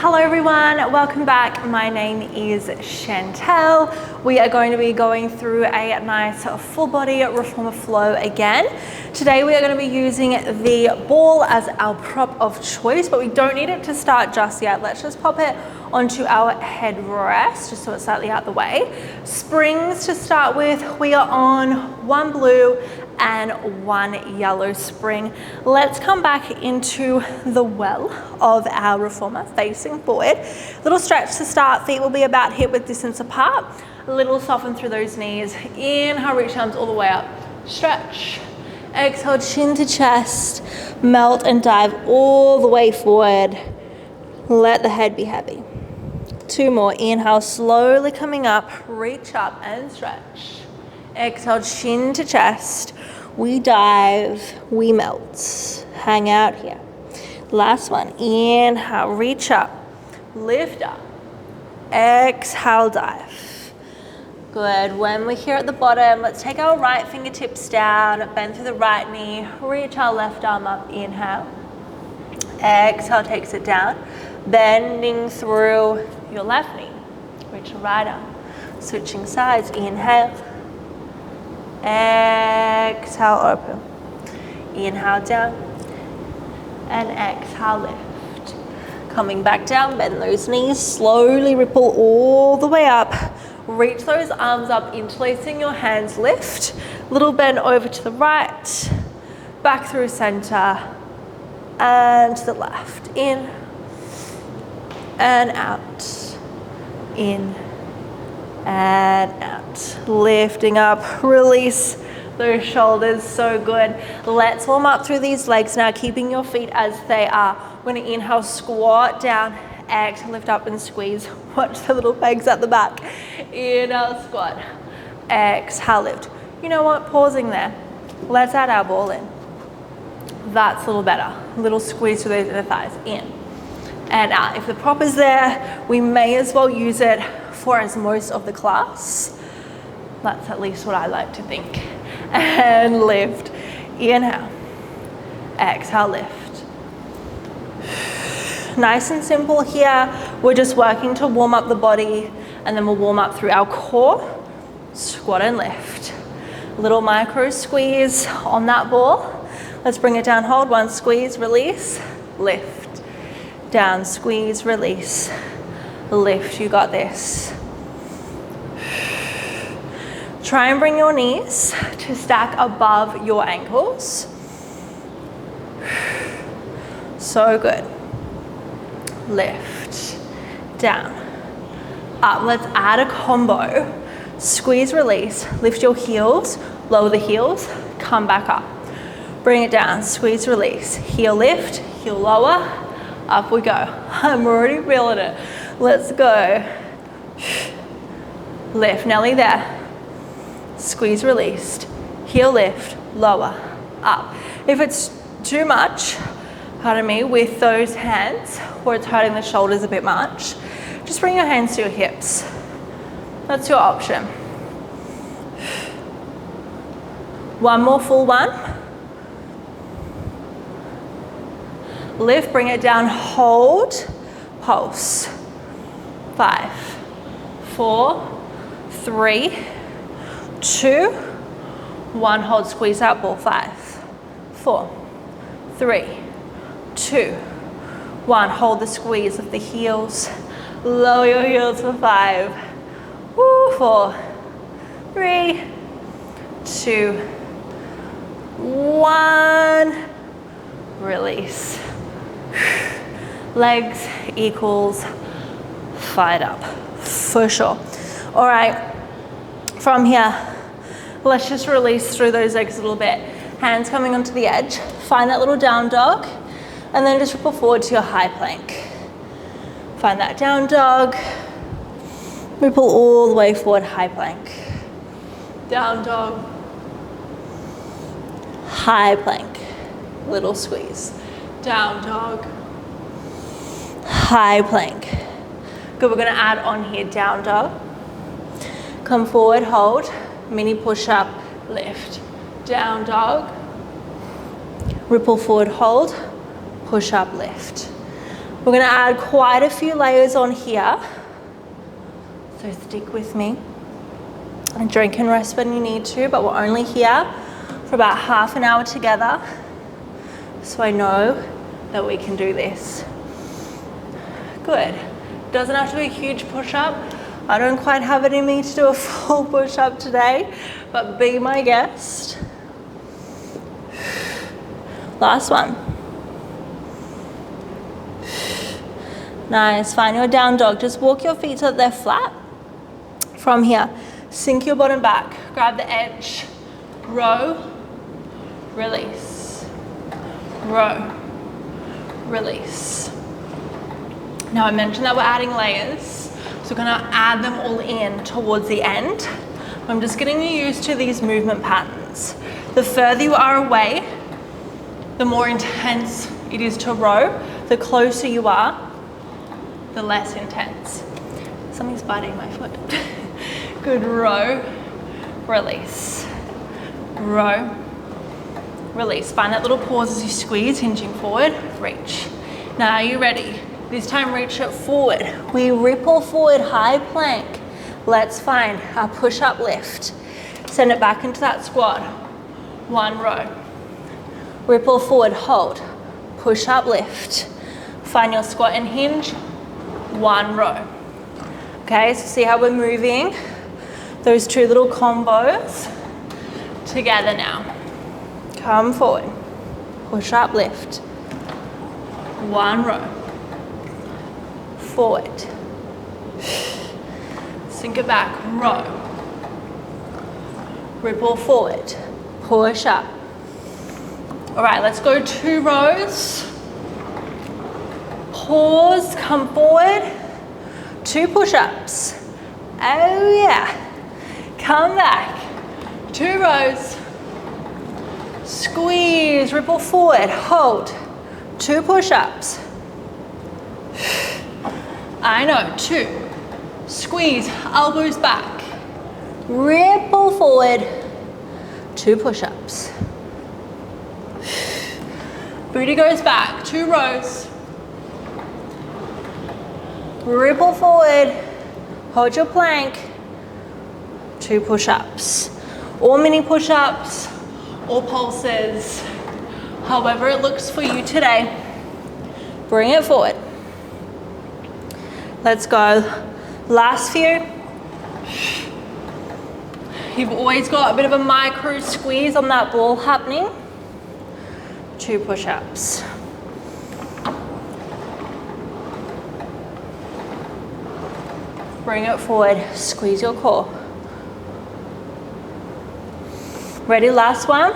Hello everyone, welcome back. My name is Chantelle. We are going to be going through a nice full body reformer flow again. Today we are going to be using the ball as our prop of choice, but we don't need it to start just yet. Let's just pop it onto our headrest, just so it's slightly out the way. Springs to start with, we are on one blue and one yellow spring. Let's come back into the well of our reformer, facing forward. Little stretch to start, feet will be about hip width distance apart. A little soften through those knees. Inhale, reach arms all the way up. Stretch. Exhale, chin to chest. Melt and dive all the way forward. Let the head be heavy. Two more. Inhale, slowly coming up. Reach up and stretch. Exhale, chin to chest. We dive, we melt. Hang out here. Last one. Inhale, reach up. Lift up. Exhale, dive. Good. When we're here at the bottom, let's take our right fingertips down, bend through the right knee, reach our left arm up. Inhale. Exhale, takes it down. Bending through your left knee. Reach your right arm. Switching sides. Inhale. Exhale, open. Inhale, down. And exhale, lift. Coming back down, bend those knees. Slowly ripple all the way up. Reach those arms up, interlacing your hands, lift. Little bend over to the right. Back through center. And to the left. In. And out. In. And out. Lifting up, release those shoulders, so good. Let's warm up through these legs now, keeping your feet as they are. We're gonna inhale, squat down, exhale, lift up and squeeze. Watch the little pegs at the back. Inhale, squat, exhale, lift. You know what, pausing there. Let's add our ball in. That's a little better. A little squeeze through those inner thighs, in and out. If the prop is there, we may as well use it for as most of the class. That's at least what I like to think. And lift. Inhale. Exhale, lift. Nice and simple here. We're just working to warm up the body, and then we'll warm up through our core. Squat and lift. Little micro squeeze on that ball. Let's bring it down, hold. One squeeze, release, lift. Down, squeeze, release, lift. You got this. Try and bring your knees to stack above your ankles. So good. Lift, down, up. Let's add a combo. Squeeze, release, lift your heels, lower the heels, come back up. Bring it down, squeeze, release, heel lift, heel lower, up we go. I'm already feeling it. Let's go. Lift, nearly there. Squeeze, released, heel lift, lower, up. If it's too much, pardon me, with those hands, or it's hurting the shoulders a bit much, just bring your hands to your hips. That's your option. One more full one. Lift, bring it down, hold, pulse. 5, 4, 3, 2, 1, hold, squeeze out ball. 5, 4, 3, 2, 1, hold the squeeze of the heels. Lower your heels for 5, 4, 3, 2, 1, release. Legs equals fired up, for sure. All right. From here, let's just release through those legs a little bit. Hands coming onto the edge. Find that little down dog, and then just ripple forward to your high plank. Find that down dog. Ripple all the way forward, high plank. Down dog. High plank. Little squeeze. Down dog. High plank. Good, we're gonna add on here, down dog. Come forward, hold, mini push up, lift. Down dog, ripple forward, hold, push up, lift. We're gonna add quite a few layers on here. So stick with me. And drink and rest when you need to, but we're only here for about half an hour together. So I know that we can do this. Good. Doesn't have to be a huge push-up. I don't quite have it in me to do a full push-up today, but be my guest. Last one. Nice, find your down dog. Just walk your feet so that they're flat. From here, sink your bottom back, grab the edge, row, release, row, release. Now I mentioned that we're adding layers, so we're gonna add them all in towards the end. I'm just getting you used to these movement patterns. The further you are away, the more intense it is to row. The closer you are, the less intense. Something's biting my foot. Good, row, release, row, release. Find that little pause as you squeeze, hinging forward, reach. Now, are you ready? This time, reach it forward. We ripple forward, high plank. Let's find our push-up lift. Send it back into that squat. One row. Ripple forward, hold. Push-up lift. Find your squat and hinge. One row. Okay, so see how we're moving those two little combos together now. Come forward. Push-up lift. One row. Forward. Sink it back. Row. Ripple forward. Push up. All right, let's go 2 rows. Pause, come forward. 2 push-ups. Oh yeah. Come back. 2 rows. Squeeze, ripple forward, hold. 2 push-ups. I know, 2. Squeeze, elbows back. Ripple forward. 2 push-ups. Booty goes back, 2 rows. Ripple forward, hold your plank, 2 push-ups. Or mini push-ups, or pulses, however it looks for you today. Bring it forward. Let's go. Last few. You've always got a bit of a micro squeeze on that ball happening. 2 push-ups. Bring it forward, squeeze your core. Ready, last one.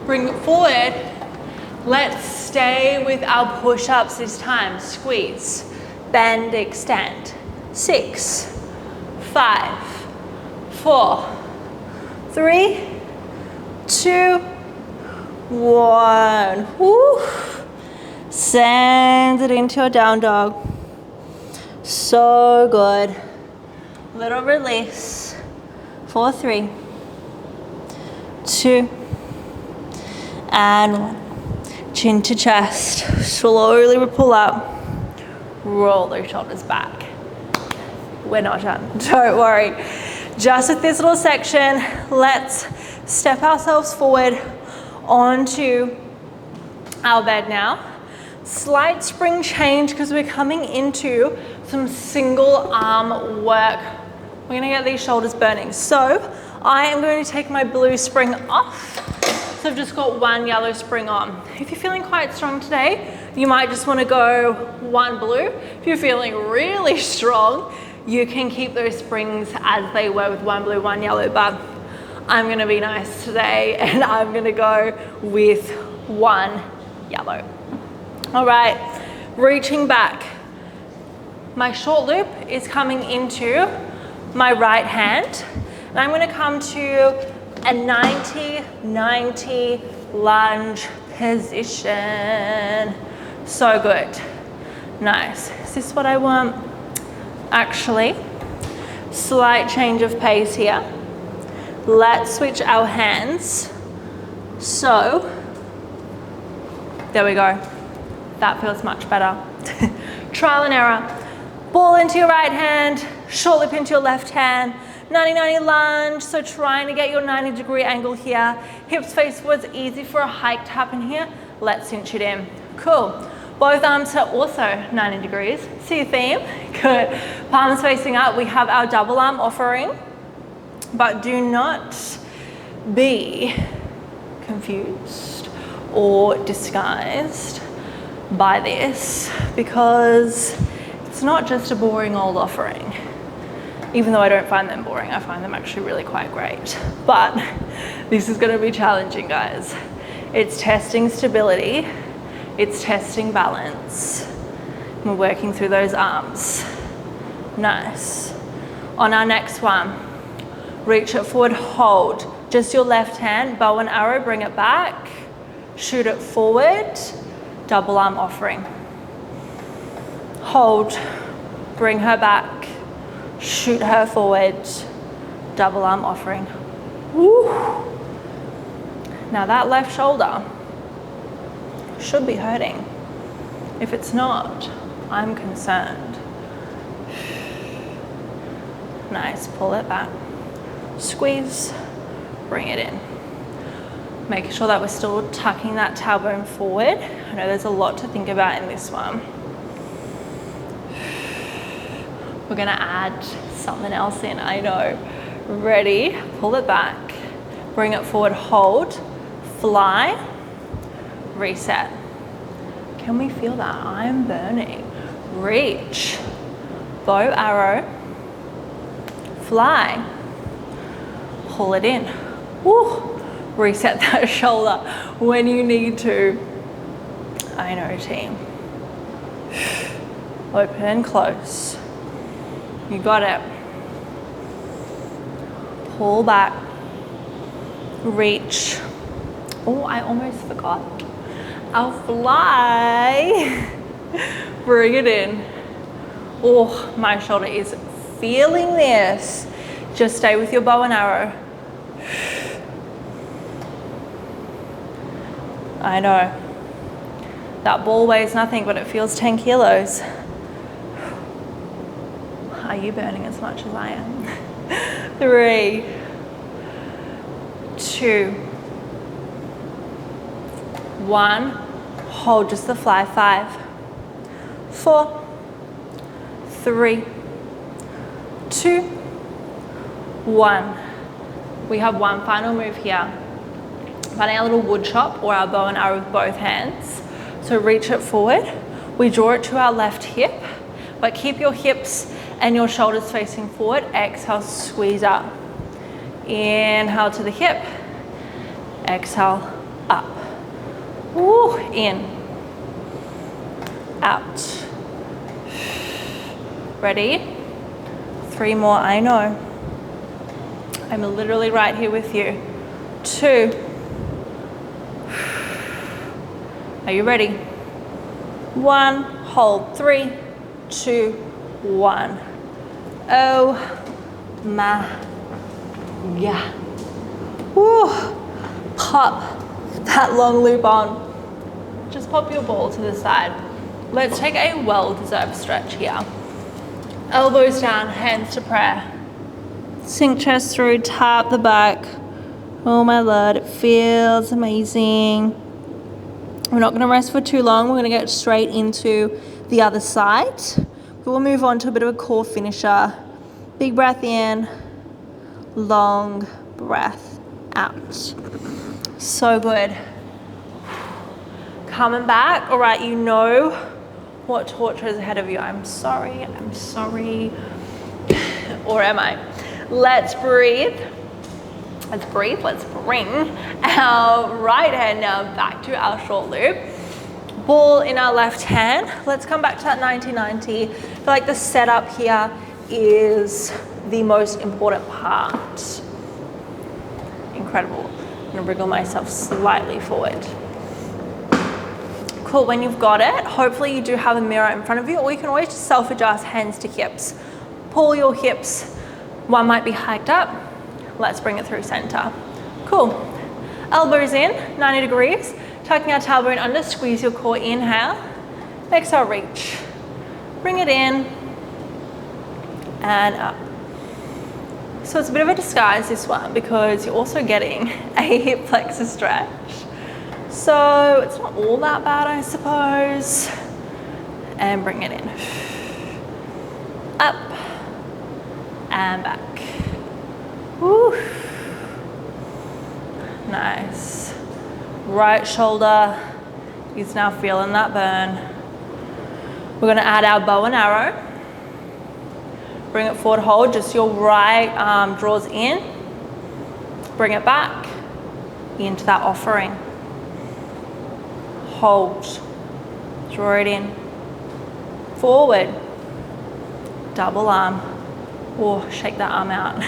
Bring it forward. Let's stay with our push-ups this time. Squeeze, bend, extend. 6, 5, 4, 3, 2, 1. Woo. Send it into your down dog. So good. Little release. 4, 3, 2, and 1. Chin to chest. Slowly ripple up. Roll those shoulders back. We're not done. Don't worry. Just with this little section, let's step ourselves forward onto our bed now. Slight spring change because we're coming into some single arm work. We're gonna get these shoulders burning. So I am going to take my blue spring off. So I've just got 1 yellow spring on. If you're feeling quite strong today, you might just wanna go 1 blue. If you're feeling really strong, you can keep those springs as they were with 1 blue, 1 yellow, but I'm gonna be nice today and I'm gonna go with 1 yellow. All right, reaching back. My short loop is coming into my right hand, and I'm gonna come to a 90-90 lunge position. So good. Nice. Is this what I want? Actually, slight change of pace here. Let's switch our hands. So, there we go. That feels much better. Trial and error. Ball into your right hand, short lip into your left hand. 90-90 lunge, so trying to get your 90-degree angle here. Hips face forwards, easy for a hike to happen here. Let's cinch it in. Cool. Both arms are also 90 degrees. See a theme? Good. Palms facing up. We have our double arm offering, but do not be confused or disguised by this, because it's not just a boring old offering. Even though I don't find them boring, I find them actually really quite great. But this is going to be challenging, guys. It's testing stability. It's testing balance. We're working through those arms. Nice. On our next one, reach it forward, hold. Just your left hand, bow and arrow, bring it back. Shoot it forward, double arm offering. Hold, bring her back. Shoot her forward, double arm offering. Woo. Now that left shoulder should be hurting. If it's not, I'm concerned. Nice, pull it back. Squeeze, bring it in. Making sure that we're still tucking that tailbone forward. I know there's a lot to think about in this one. We're gonna add something else in, I know. Ready, pull it back, bring it forward, hold, fly, reset. Can we feel that? I'm burning. Reach, bow, arrow, fly, pull it in. Woo. Reset that shoulder when you need to. I know, team. Open and close. You got it. Pull back. Reach. Oh, I almost forgot. I'll fly. Bring it in. Oh, my shoulder is feeling this. Just stay with your bow and arrow. I know. That ball weighs nothing, but it feels 10 kilos. Are you burning as much as I am? 3, 2, 1. Hold just the fly. 5, 4, 3, 2, 1. We have one final move here. Finding our little wood chop or our bow and arrow with both hands. So reach it forward. We draw it to our left hip, but keep your hips and your shoulders facing forward. Exhale, squeeze up. Inhale to the hip. Exhale, up. Woo, in. Out. Ready? 3 more, I know. I'm literally right here with you. 2. Are you ready? 1, hold. 3, 2, 1. Oh my God. Woo. Pop that long loop on. Just pop your ball to the side. Let's take a well-deserved stretch here. Elbows down, hands to prayer. Sink chest through, tap the back. Oh my Lord, it feels amazing. We're not gonna rest for too long. We're gonna get straight into the other side. We'll move on to a bit of a core finisher. Big breath in, long breath out. So good. Coming back. All right, you know what torture is ahead of you. I'm sorry. Or am I? Let's breathe. Let's bring our right hand now back to our short loop. Ball in our left hand. Let's come back to that 90-90. I feel like the setup here is the most important part. Incredible. I'm gonna wriggle myself slightly forward. Cool, when you've got it, hopefully you do have a mirror in front of you, or you can always just self-adjust hands to hips. Pull your hips. One might be hiked up. Let's bring it through center. Cool. Elbows in, 90 degrees. Tucking our tailbone under, squeeze your core, inhale. Exhale, reach. Bring it in and up. So it's a bit of a disguise, this one, because you're also getting a hip flexor stretch. So it's not all that bad, I suppose. And bring it in. Up and back. Woo. Nice. Right shoulder is now feeling that burn. We're gonna add our bow and arrow. Bring it forward, hold, just your right arm draws in. Bring it back into that offering. Hold, draw it in. Forward, double arm, or shake that arm out.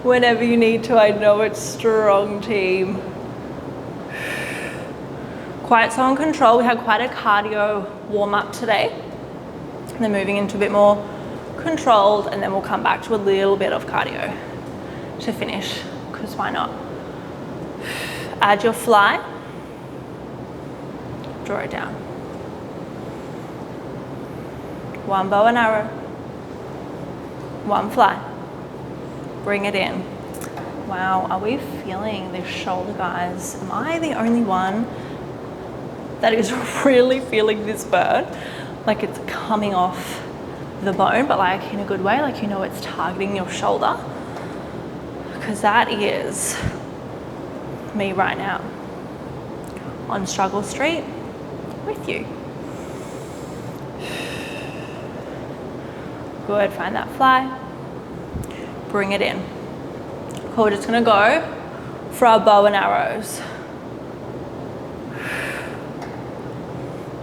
Whenever you need to, I know it's strong, team. Quite so in control. We had quite a cardio warm up today. And then moving into a bit more controlled, and then we'll come back to a little bit of cardio to finish, because why not? Add your fly, draw it down. One bow and arrow, one fly, bring it in. Wow, are we feeling this shoulder, guys? Am I the only one that is really feeling this burn? Like it's coming off the bone, but like in a good way, like you know it's targeting your shoulder, because that is me right now on Struggle Street with you. Good, find that fly, bring it in. Cool, we're just gonna go for our bow and arrows.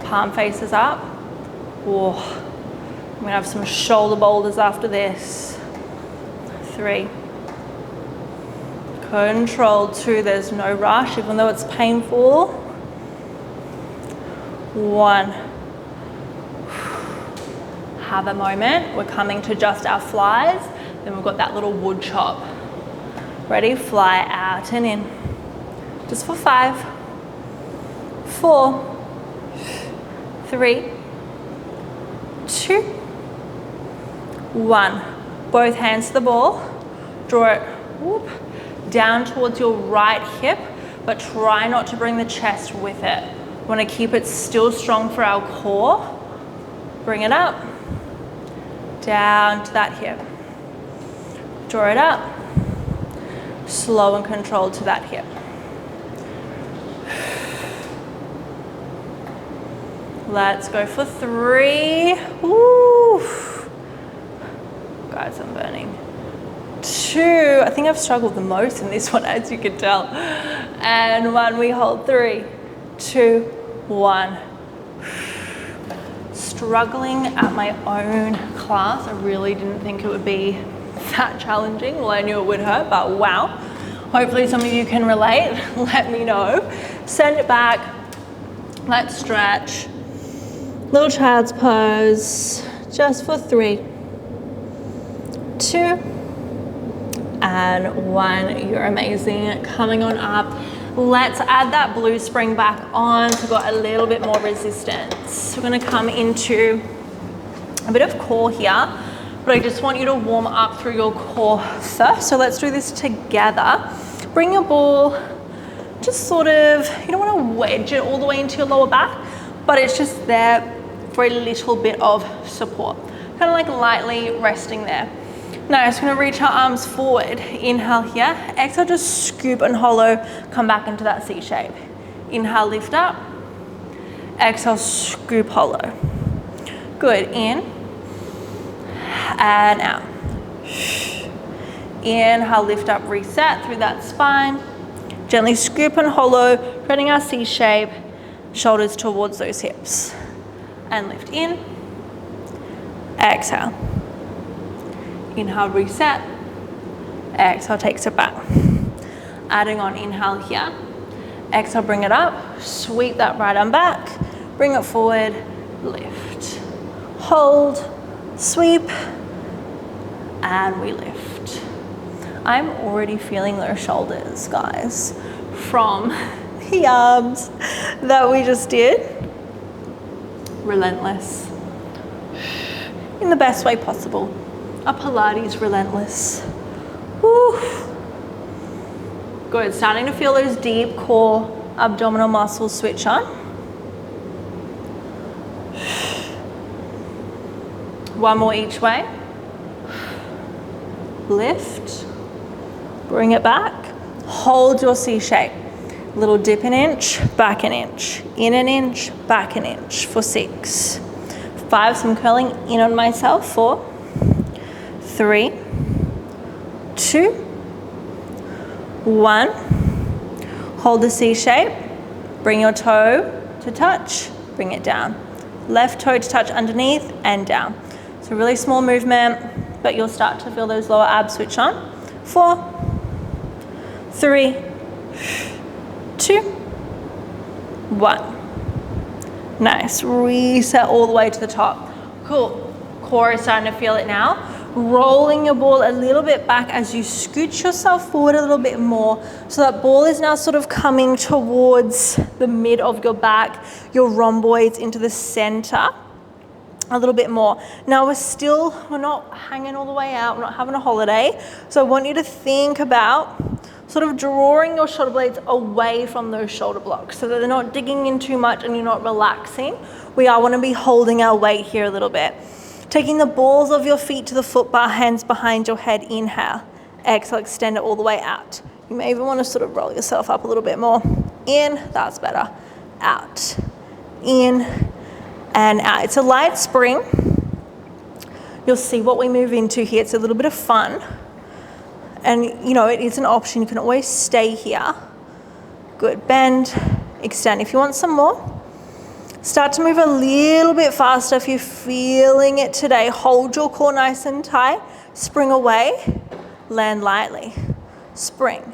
Palm faces up. Whoa. I'm gonna have some shoulder boulders after this. 3. Control. 2, there's no rush, even though it's painful. 1. Have a moment. We're coming to just our flies. Then we've got that little wood chop. Ready? Fly out and in. Just for 5, 4, 3, 2, 1. Both hands to the ball. Draw it whoop, down towards your right hip, but try not to bring the chest with it. We want to keep it still strong for our core. Bring it up, down to that hip. Draw it up, slow and controlled to that hip. Let's go for 3. Woo. Guys, I'm burning. 2. I think I've struggled the most in this one, as you can tell. And 1, we hold. 3, 2, 1. Struggling at my own class. I really didn't think it would be that challenging. Well, I knew it would hurt, but wow. Hopefully some of you can relate. Let me know. Send it back. Let's stretch. Little child's pose, just for 3, 2, and 1. You're amazing. Coming on up. Let's add that blue spring back on so we've got a little bit more resistance. We're going to come into a bit of core here, but I just want you to warm up through your core first. So let's do this together. Bring your ball, just sort of, you don't want to wedge it all the way into your lower back, but it's just there for a little bit of support. Kind of like lightly resting there. Now, just gonna reach our arms forward. Inhale here. Exhale, just scoop and hollow. Come back into that C shape. Inhale, lift up. Exhale, scoop, hollow. Good, in and out. Inhale, lift up, reset through that spine. Gently scoop and hollow, creating our C shape. Shoulders towards those hips. And lift in, exhale. Inhale, reset. Exhale, takes it back. Adding on inhale here. Exhale, bring it up. Sweep that right arm back. Bring it forward, lift. Hold, sweep, and we lift. I'm already feeling those shoulders, guys, from the arms that we just did. relentless. In the best way possible. A Pilates relentless. Woo. Good, starting to feel those deep core abdominal muscles switch on. One more each way. Lift, bring it back. Hold your C shape. Little dip an inch, back an inch. In an inch, back an inch for 6. 5, so I'm curling in on myself. 4, 3, 2, 1. Hold the C shape. Bring your toe to touch, bring it down. Left toe to touch underneath and down. So really small movement, but you'll start to feel those lower abs switch on. 4, 3, 2, 1. Nice, reset all the way to the top. Cool, core is starting to feel it now. Rolling your ball a little bit back as you scooch yourself forward a little bit more. So that ball is now sort of coming towards the mid of your back, your rhomboids into the center a little bit more. Now we're not hanging all the way out, we're not having a holiday. So I want you to think about sort of drawing your shoulder blades away from those shoulder blocks so that they're not digging in too much and you're not relaxing. We want to be holding our weight here a little bit. Taking the balls of your feet to the foot bar, hands behind your head, inhale. Exhale, extend it all the way out. You may even want to sort of roll yourself up a little bit more. In, that's better. Out. In and out. It's a light spring. You'll see what we move into here. It's a little bit of fun. And you know, it is an option. You can always stay here. Good, bend, extend. If you want some more, start to move a little bit faster if you're feeling it today. Hold your core nice and tight. Spring away, land lightly. Spring,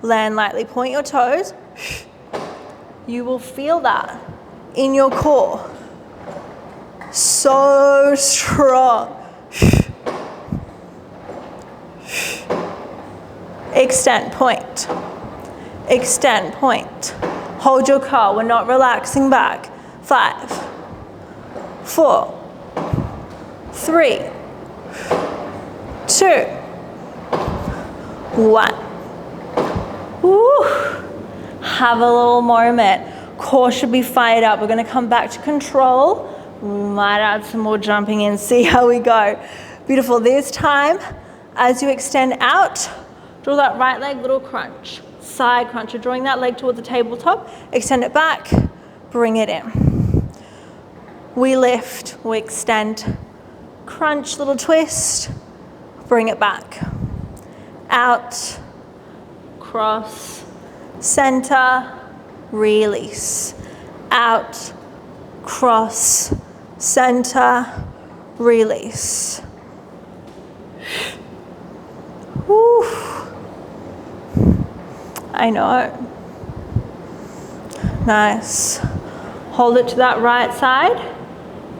land lightly. Point your toes. You will feel that in your core. So strong. Extend, point. Extend, point. Hold your curl. We're not relaxing back. 5, 4, 3, 2, 1. Woo. Have a little moment. Core should be fired up. We're going to come back to control. We might add some more jumping in. See how we go. Beautiful. This time, as you extend out, draw that right leg, little crunch. Side crunch. You're drawing that leg towards the tabletop. Extend it back. Bring it in. We lift, we extend, crunch, little twist, bring it back. Out, cross, center, release. Out, cross, center, release. Whew. I know. Nice. Hold it to that right side.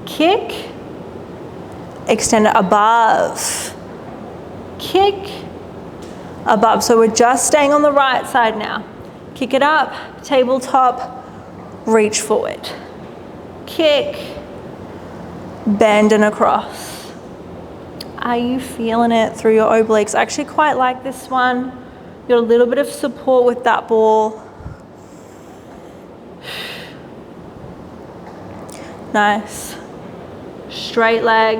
Kick, extend it above, kick, above. So we're just staying on the right side now. Kick it up, tabletop, reach forward. Kick, bend and across. Are you feeling it through your obliques? I actually quite like this one. Got a little bit of support with that ball. Nice. Straight leg,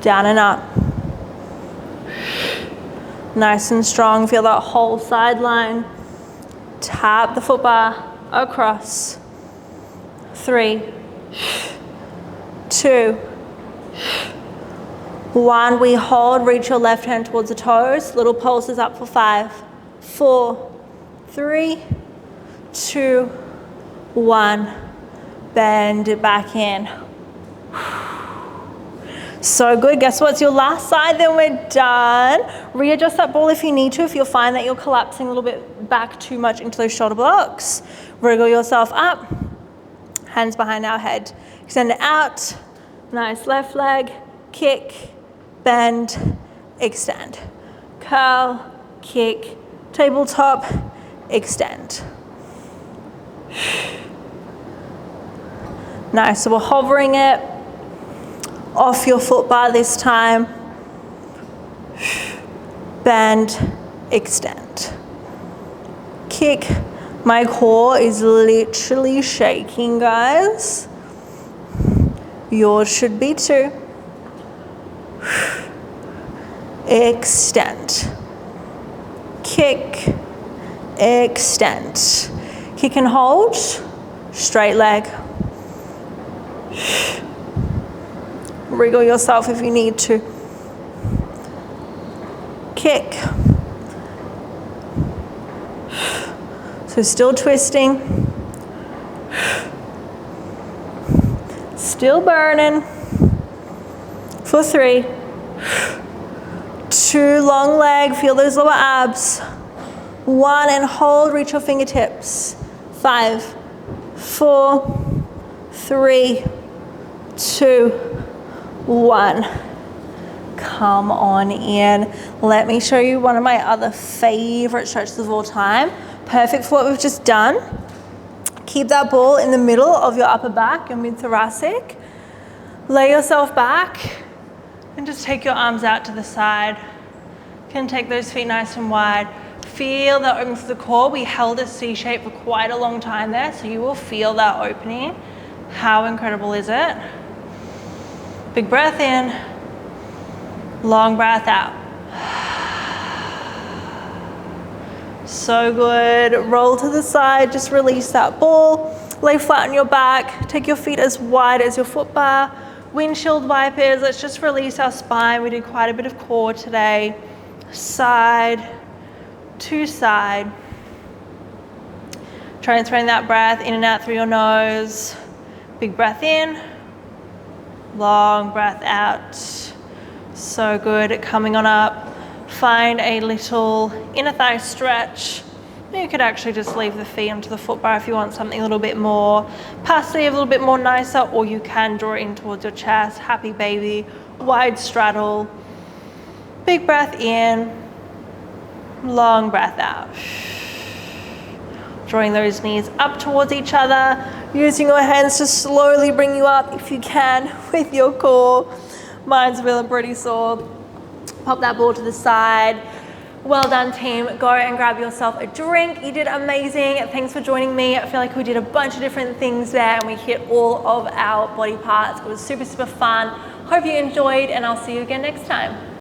down and up. Nice and strong, feel that whole sideline. Tap the foot bar across. 3, 2, 1. We hold, reach your left hand towards the toes. Little pulses up for 5, 4, 3, 2, 1. Bend it back in. So good. Guess what? It's your last side, then we're done. Readjust that ball if you need to, if you'll find that you're collapsing a little bit back too much into those shoulder blocks. Wriggle yourself up. Hands behind our head. Extend it out. Nice left leg. Kick, bend, extend. Curl, kick, tabletop, extend. Nice, so we're hovering it off your foot bar this time. Bend, extend. Kick. My core is literally shaking, guys. Yours should be too. Extend. Kick, extend. Kick and hold, straight leg. Wriggle yourself if you need to. Kick. So still twisting. Still burning. For 3. 2, long leg, feel those lower abs. 1, and hold, reach your fingertips. 5, 4, 3, 2, 1. Come on in. Let me show you one of my other favorite stretches of all time. Perfect for what we've just done. Keep that ball in the middle of your upper back, your mid-thoracic. Lay yourself back and just take your arms out to the side. You can take those feet nice and wide. Feel that open through the core. We held a C shape for quite a long time there, so you will feel that opening. How incredible is it? Big breath in, long breath out. So good. Roll to the side, just release that ball. Lay flat on your back. Take your feet as wide as your foot bar. Windshield wipers. Let's just release our spine. We did quite a bit of core today. Side to side. Transferring that breath in and out through your nose. Big breath in. Long breath out. So good. Coming on up. Find a little inner thigh stretch. You could actually just leave the feet onto the foot bar if you want something a little bit more passive, a little bit more nicer, or you can draw it in towards your chest. Happy baby, wide straddle. Big breath in, long breath out. Drawing those knees up towards each other, using your hands to slowly bring you up if you can with your core. Mine's feeling pretty sore. Pop that ball to the side. Well done, team. Go and grab yourself a drink. You did amazing. Thanks for joining me. I feel like we did a bunch of different things there and we hit all of our body parts. It was super, super fun. Hope you enjoyed, and I'll see you again next time.